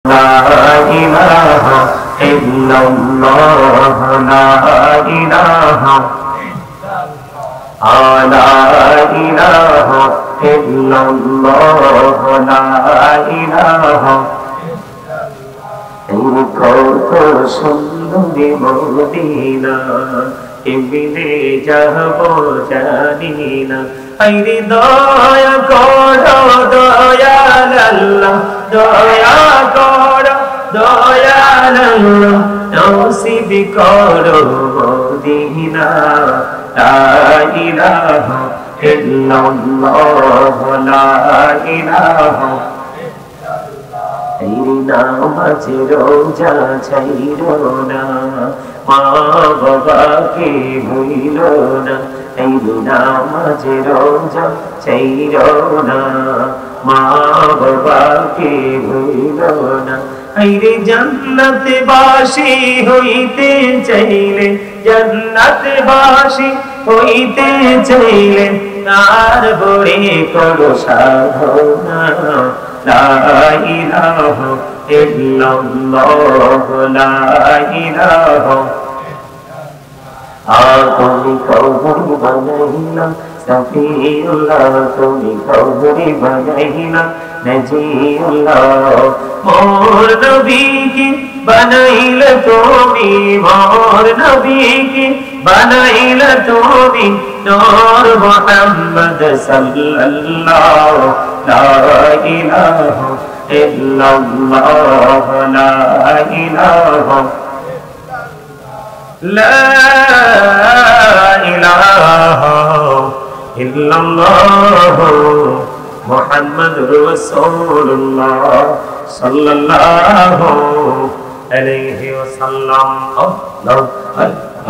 লা ইলাহা ইল্লাল্লাহ লা ইলাহা লা ইলাহা ইল্লাল্লাহ লা ইলাহা কত সুন্দরী মদিনা এমনি যাব জানি না আইরে দয়া করো দয়াল আল্লাহ দয়া করো দয়াল আল্লাহ নসিব করো মদিনা লা ইলাহা ইল্লাল্লাহ লা ইলাহা নামাজে রোজা ছাইরো না মা বাবাকে ভুইলো না এই নামাজে রোজা ছাইরো না মা বাবাকে ভুইলো না আইরে জান্নাতে বাসী হইতে চাইলে জান্নাতে বাসী হইতে চাইলে তার বড়ে করো সাধনা লা ইলাহা ইল্লাল্লাহ লা ইলাহা তুমি কবরি বানাইলা সফিউল্লাহ তুমি কবরি বানাইলা নজিউল্লাহ মোর নবীকে বানাইলা তুমি মোর নবীকে বানাইলা তুমি নূর মুহাম্মদ সাল্লাল্লাহু লা ইলাহা ইল্লাল্লাহ লা ইলাহা লা ইলাহা ইল্লাল্লাহ মুহাম্মাদুর রাসূলুল্লাহ সাল্লাল্লাহু আলাইহি ওয়াসাল্লাম আল্লাহু আকবার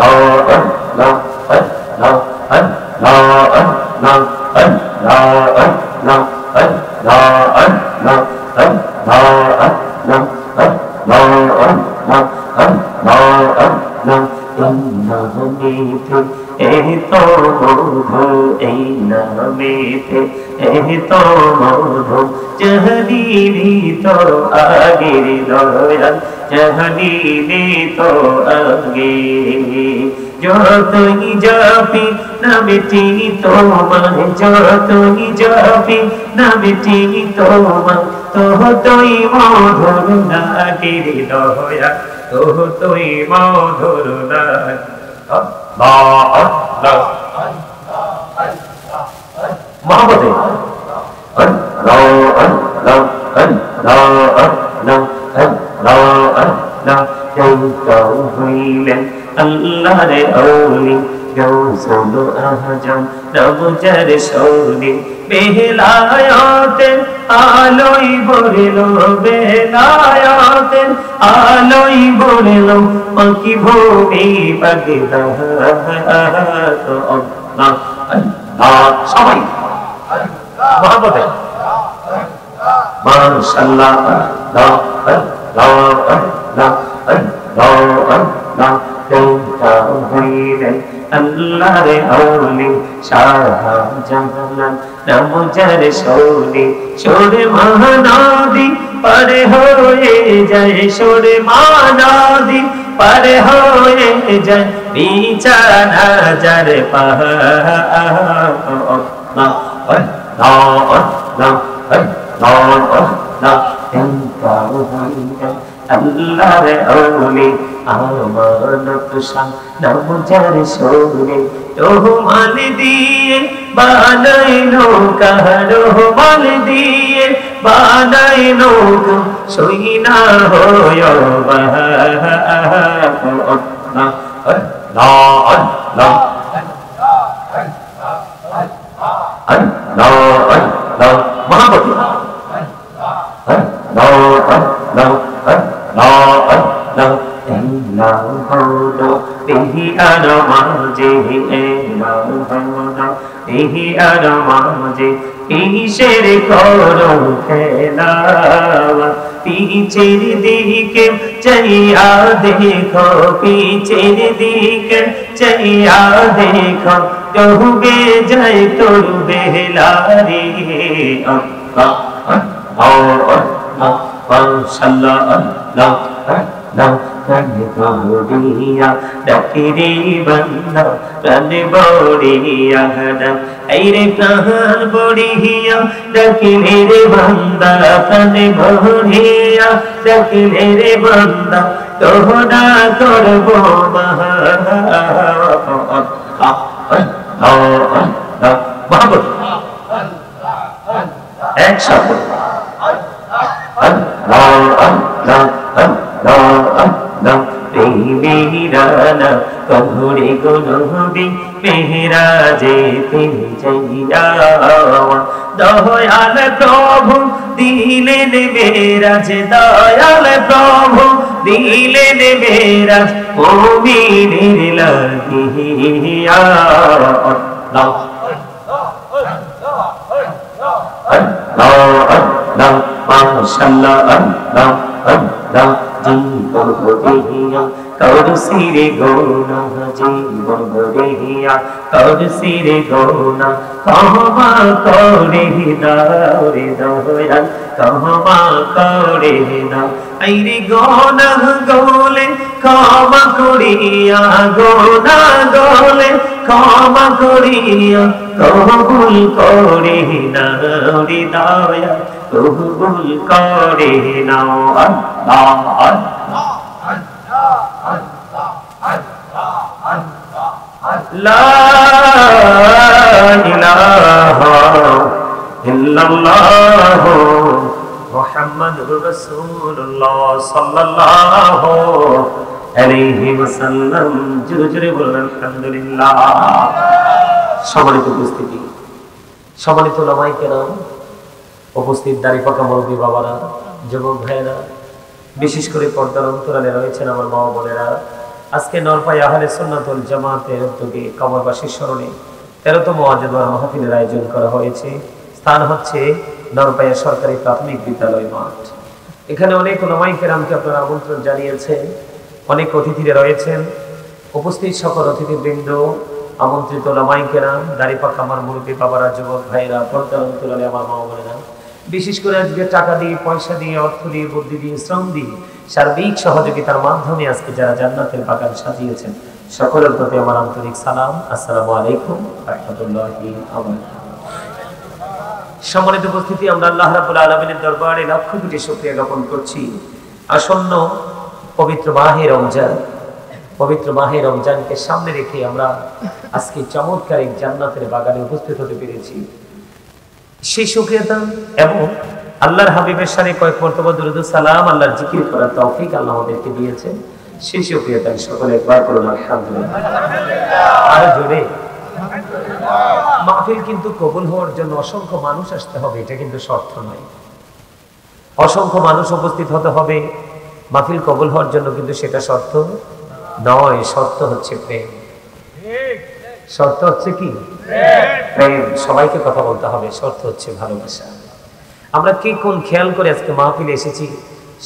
আল্লাহু জহনীনি তো আগের দয়াল জহনীনি তো আগে যতই যাবি নামটি তোমার যতই যাবি নামটি তোমার ততই মধুর লাগে দয়া ততই মধুর লাগে মহব্বতে হইলেন আল্লাহর আউলি গৌসুল আজম নবজর সৌলি বেলায়াতে আলোই বরিল বেলায়াতে আলোই বরিল পাখি ভূমি পাগলা তো আল্লাহ আল্লাহ সবাই মহব্বতে মাশাআল্লাহ আল্লাহ আল্লাহ আল্লাহ আল্লাহ আল্লাহ হইলেন আল্লাহর আউলি শাহজাহান নবজর সৌলি সোরে মহানদী পার হয়ে যায় সোরে মহানদী পার হয়ে যায় বিছানা যার আল্লাহর আউলি আমানত শাহ নবজর সৌলি রহমান দিয়ে বানাইলো রহমান দিয়ে বানাইলো সইনা হয় মহাপতি কিসের করো খেলা পিছের দিকে চাইয়া দেখো পিছের দিকে চাইয়া দেখো ডুবে যায় তোর বেলা রে মাশাআল্লাহ আল্লাহ আল্লাহ প্রাণে বড়িয়া ডাকে রে বান্দা প্রাণে বড়িয়া এই রে প্রাণ বড়িয়া ডাকে রে বান্দা প্রাণে বড়িয়া ডাকে রে বান্দা তোহরা করব মাহবুব একসাথে মেহরানা কহুরে গুনবি মেহরা যেতে যাইয়া দয়াল প্রভু দিলেন মেরাজ দয়াল প্রভু দিলেন মেরাজ মুমিনের লাগিয়া আল্লাহ আল্লাহ মাশাআল্লাহ আল্লাহ আল্লাহ জীবন গড়িয়া করছি রে গোনা জীবন গড়িয়া করছি রে গোনা ক্ষমা করে দাও রে দয়াল ক্ষমা করে দাও এই রে গোনা গোলে ক্ষমা করিয়া গোনা গোলে ক্ষমা করিয়া কবুল করে নাও রে দয়াল কবুল করে নাও আল্লাহ আল্লাহ লা ইলাহা ইল্লাল্লাহ মুহাম্মাদুর রাসূলুল্লাহ সাল্লাল্লাহু আলাইহি ওয়াসাল্লাম জোরে জোরে বলুন আলহামদুলিল্লাহ। সম্মানিত উপস্থিতি, সম্মানিত ওলামায়ে কেরাম, উপস্থিত দাড়ি পাকা মুরব্বী বাবারা, যুবক ভাইয়েরা, বিশেষ করে পর্দার অন্তরালে রয়েছেন আমার মা বোনেরা, আজকে নরপাই আহলে সুন্নাত ওয়াল জামাতের উদ্যোগে কবরবাসীর স্মরণে 13তম ওয়াজেদার মাহফিলের আয়োজন করা হয়েছে। স্থান হচ্ছে নরপাইয়া সরকারি প্রাথমিক বিদ্যালয় মাঠ। এখানে অনেক ওলামায়ে কেরামকে আপনারা আমন্ত্রণ জানিয়েছেন, অনেক অতিথিরা রয়েছেন। উপস্থিত সকল অতিথিবৃন্দ, আমন্ত্রিত ওলামায়ে কেরাম, দাড়ি পাকা আমার মুরব্বী বাবারা, যুবক ভাইয়েরা, পর্দার অন্তরালে আমার মা বোনেরা, বিশেষ করে আজকে টাকা দিয়ে, পয়সা দিয়ে, অর্থ দিয়ে, বুদ্ধি দিয়ে, শ্রম দিয়ে, সার্বিক সহযোগিতার মাধ্যমে আজকে যারা জান্নাতের বাগান সাজিয়েছেন, সকলের প্রতি আমার আন্তরিক সালাম। আসসালামু আলাইকুম ওয়া রাহমাতুল্লাহি ওয়া বারাকাতুহু। সম্মানিত উপস্থিতি, আমরা আল্লাহ রাব্বুল আলামিনের দরবারে লক্ষ কোটি শুকরিয়া জ্ঞাপন করছি। আসন্ন পবিত্র মাহে রমজান, পবিত্র মাহে রমজানকে সামনে রেখে আমরা আজকে চমৎকার এক জান্নাতের বাগানে উপস্থিত হতে পেরেছি। সেই শুকরিয়াতা এবং আল্লাহর হাবিবের শানে কয়েক মর্তবা দুরূদ ও সালাম, আল্লাহর জিকির করার তৌফিক আল্লাহ আমাদেরকে দিয়েছেন। সেই শুকরিয়াতা সকলে একবার করুন আলহামদুলিল্লাহ। আর জোরে মাহফিল কিন্তু কবুল হওয়ার জন্য অসংখ্য মানুষ আসতে হবে, এটা কিন্তু শর্ত নয়। অসংখ্য মানুষ উপস্থিত হতে হবে মাহফিল কবুল হওয়ার জন্য, কিন্তু সেটা শর্ত নয়। শর্ত হচ্ছে প্রেম। শর্ত হচ্ছে কি? প্রেম। সবাইকে কথা বলতে হবে। শর্ত হচ্ছে ভালোবাসা। আমরা কে কোন খেয়াল করে আজকে মাহফিলে এসেছি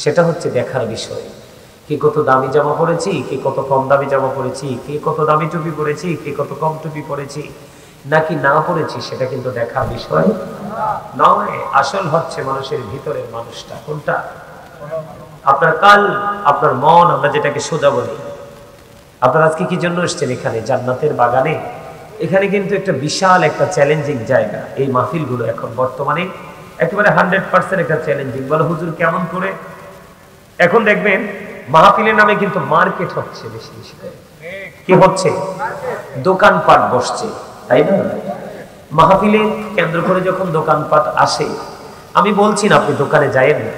সেটা হচ্ছে দেখার বিষয়। কে কত দামি জামা পরেছি, কে কত কম দামি জামা পরেছি, কে কত দামি টুপি পরেছি, কে কত কম টুপি পরেছি নাকি না পরেছি, সেটা কিন্তু দেখার বিষয় নয়। আসল হচ্ছে মানুষের ভিতরের মানুষটা কোনটা। আপনার কাল, আপনার মন, আমরা যেটাকে সোজা বলি। আপনারা আজকে কি জন্য এসেছেন এখানে? জান্নাতের বাগানে। এখানে কিন্তু একটা বিশাল একটা চ্যালেঞ্জিং জায়গা। এই মাহফিলগুলো এখন বর্তমানে একেবারে 100% একটা চ্যালেঞ্জিং। বলো হুজুর কেমন করে? এখন দেখবেন মাহফিলের নামে কিন্তু মার্কেট হচ্ছে বেশি বেশি করে। কি হচ্ছে? দোকানপাট বসছে, তাই না? মাহফিলে কেন্দ্র করে যখন দোকানপাট আসে, আমি বলছি না আপনি দোকানে যায়েন না,